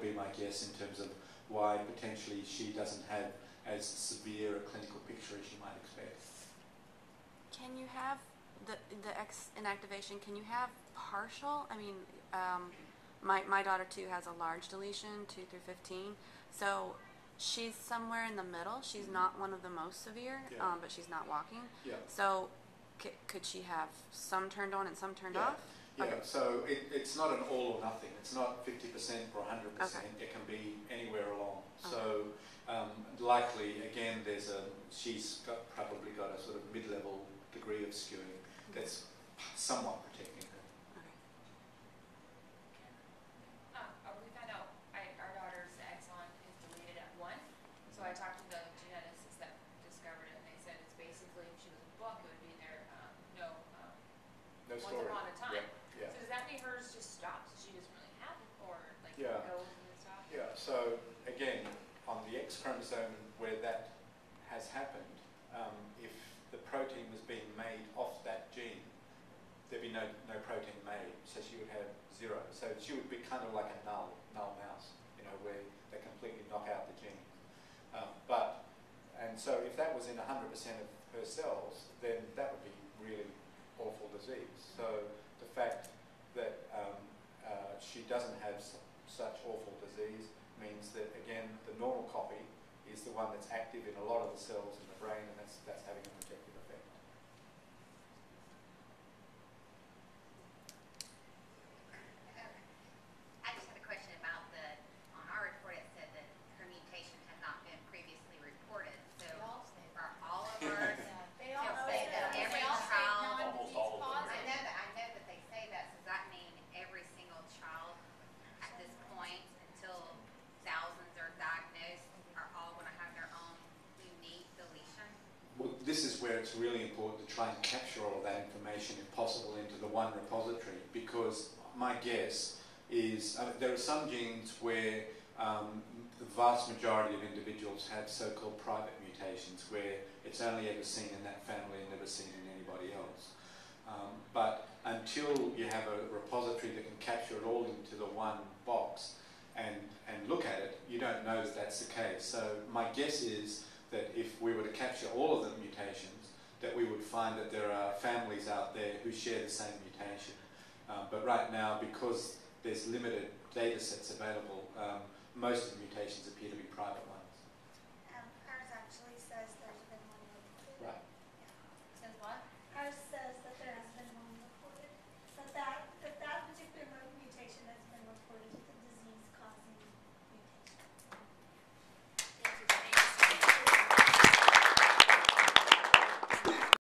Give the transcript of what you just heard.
would be my guess in terms of why potentially she doesn't have as severe a clinical picture as you might expect. Can you have the X inactivation? Can you have partial? I mean, my daughter too has a large deletion, 2 through 15. So she's somewhere in the middle. She's not one of the most severe, but she's not walking. Yeah. So could she have some turned on and some turned off? Yeah, okay. So it's not an all or nothing. It's not 50% or 100%. Okay. It can be anywhere along. Okay. So likely, again, she's probably got a sort of mid-level degree of skewing that's somewhat protecting her. Okay. We found out our daughter's exon is deleted at 1. So I talked to the geneticists that discovered it, and they said it's basically, if she was a book, it would be there No once story. upon a time. Yeah. So does that mean hers just stops? She doesn't really have it, or like Yeah. goes and then stops? Yeah. So again, on the X chromosome where that has happened, if the protein was being made off that gene, there'd be no protein made, so she would have 0. So she would be kind of like a null mouse, where they completely knock out the gene. And so if that was in 100% of her cells, then that would be really awful disease. So the fact that she doesn't have such awful disease means that, again, the normal copy is the one that's active in a lot of the cells in the brain, and that's having a protective effect. I just had a question about on our report it said that her mutation had not been previously reported. So for all of ours, They all say say that that. every They all say child, Almost all of them. I know that they say that. So does that mean every single child at this point, until thousands are diagnosed, are all going to have their own unique deletion? Well, this is where it's really important to try and capture all of that information, if possible, into the one repository, because my guess is there are some genes where the vast majority of individuals have so-called private mutations, where it's only ever seen in that family and never seen in anybody else. But until you have a repository that can capture it all into the one box and look at it, you don't know that that's the case. So my guess is that if we were to capture all of the mutations, that we would find that there are families out there who share the same mutation. But right now, because there's limited data sets available, most of the mutations appear to be private ones.